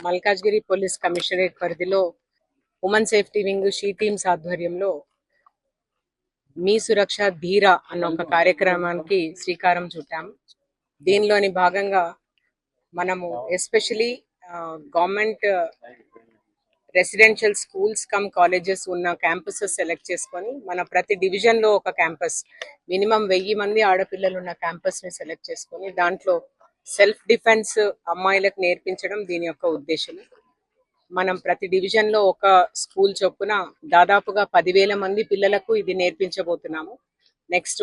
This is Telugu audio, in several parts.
మల్కాజ్గిరి పోలీస్ కమిషనరేట్ పరిధిలో women safety wing she teams ఆధ్వర్యంలో మీ సురక్ష ధీర అన్న ఒక కార్యక్రమానికి శ్రీకారం చుట్టాం. దీనిలోని భాగంగా మనము especially government residential schools come colleges ఉన్న క్యాంపసెస్ సెలెక్ట్ చేసుకొని మన ప్రతి డివిజన్ లో ఒక క్యాంపస్ మినిమం 1000 మంది ఆడపిల్లలు ఉన్న క్యాంపస్ ని సెలెక్ట్ చేసుకొని దాంట్లో సెల్ఫ్ డిఫెన్స్ అమ్మాయిలకు నేర్పించడం దీని యొక్క ఉద్దేశం. మనం ప్రతి డివిజన్ లో ఒక స్కూల్ చొప్పున దాదాపుగా 10,000 మంది పిల్లలకు ఇది నేర్పించబోతున్నాము. నెక్స్ట్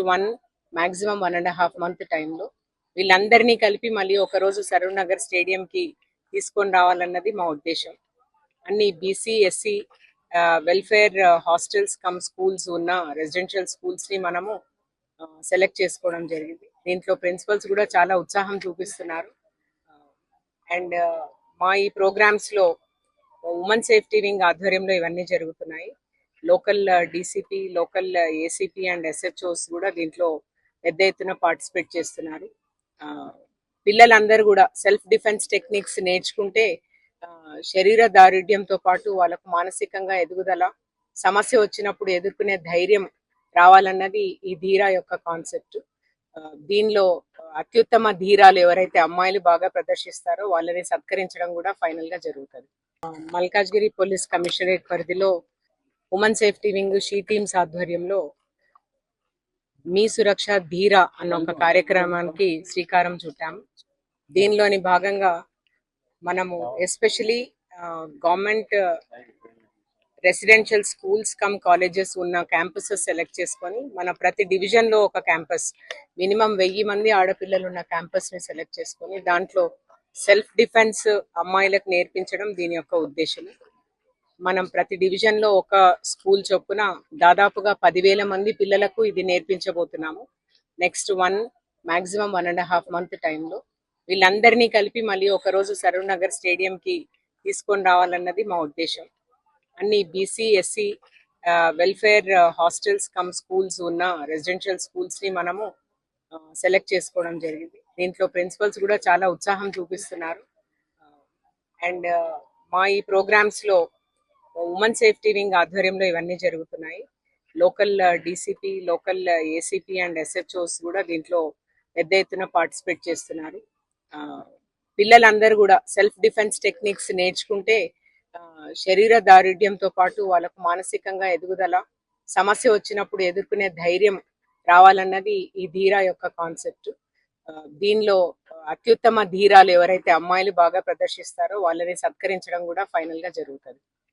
మాక్సిమం 1.5 month టైంలో వీళ్ళందరినీ కలిపి మళ్ళీ ఒక రోజు సరూర్ నగర్ స్టేడియం కి తీసుకొని రావాలన్నది మా ఉద్దేశం. అన్ని BC SC welfare hostels come schools ఉన్న రెసిడెన్షియల్ స్కూల్స్ ని మనము సెలెక్ట్ చేసుకోవడం జరిగింది. దీంట్లో ప్రిన్సిపల్స్ కూడా చాలా ఉత్సాహం చూపిస్తున్నారు. అండ్ మా ఈ ప్రోగ్రామ్స్ లో ఉమెన్ సేఫ్టీ వింగ్ ఆధ్వర్యంలో ఇవన్నీ జరుగుతున్నాయి. Local DCP, local ACP and SHOs కూడా దీంట్లో పెద్ద ఎత్తున పార్టిసిపేట్ చేస్తున్నారు. పిల్లలందరూ కూడా సెల్ఫ్ డిఫెన్స్ టెక్నిక్స్ నేర్చుకుంటే శరీర దారుఢ్యంతో పాటు వాళ్ళకు మానసికంగా ఎదుగుదల, సమస్య వచ్చినప్పుడు ఎదుర్కొనే ధైర్యం రావాలన్నది ఈ ధీరా యొక్క కాన్సెప్ట్. దీనిలో అత్యుత్తమ ధీరాలు ఎవరైతే అమ్మాయిలు బాగా ప్రదర్శిస్తారో వాళ్ళని సత్కరించడం కూడా ఫైనల్ గా జరుగుతుంది. మల్కాజ్గిరి పోలీస్ కమిషనరేట్ పరిధిలో women safety wing she teams ఆధ్వర్యంలో మీ సురక్ష ధీర అన్న ఒక కార్యక్రమానికి శ్రీకారం చుట్టాం. దీనిలోని భాగంగా మనము especially government residential schools come colleges ఉన్న క్యాంపసెస్ సెలెక్ట్ చేసుకొని మన ప్రతి డివిజన్ లో ఒక క్యాంపస్ మినిమం 1000 మంది ఆడపిల్లలు ఉన్న క్యాంపస్ ని సెలెక్ట్ చేసుకొని దాంట్లో సెల్ఫ్ డిఫెన్స్ అమ్మాయిలకు నేర్పించడం దీని యొక్క ఉద్దేశం. మనం ప్రతి డివిజన్ లో ఒక స్కూల్ చొప్పున దాదాపుగా 10,000 మంది పిల్లలకు ఇది నేర్పించబోతున్నాము. నెక్స్ట్ మాక్సిమం 1.5 month టైంలో వీళ్ళందరినీ కలిపి మళ్ళీ ఒక రోజు సరూర్ నగర్ స్టేడియం కి తీసుకొని రావాలన్నది మా ఉద్దేశం. అన్ని BC SC welfare hostels come schools ఉన్న రెసిడెన్షియల్ స్కూల్స్ ని మనము సెలెక్ట్ చేసుకోవడం జరిగింది. దీంట్లో ప్రిన్సిపల్స్ కూడా చాలా ఉత్సాహం చూపిస్తున్నారు. అండ్ మా ఈ ప్రోగ్రామ్స్ లో ఉమెన్ సేఫ్టీ వింగ్ ఆధ్వర్యంలో ఇవన్నీ జరుగుతున్నాయి. Local DCP, local ACP and SHOs కూడా దీంట్లో పెద్ద ఎత్తున పార్టిసిపేట్ చేస్తున్నారు. పిల్లలందరూ కూడా సెల్ఫ్ డిఫెన్స్ టెక్నిక్స్ నేర్చుకుంటే శరీర దారుఢ్యంతో పాటు వాళ్ళకు మానసికంగా ఎదుగుదల, సమస్య వచ్చినప్పుడు ఎదుర్కొనే ధైర్యం రావాలన్నది ఈ ధీరా యొక్క కాన్సెప్ట్. దీనిలో అత్యుత్తమ ధీరాలు ఎవరైతే అమ్మాయిలు బాగా ప్రదర్శిస్తారో వాళ్ళని సత్కరించడం కూడా ఫైనల్ గా జరుగుతుంది.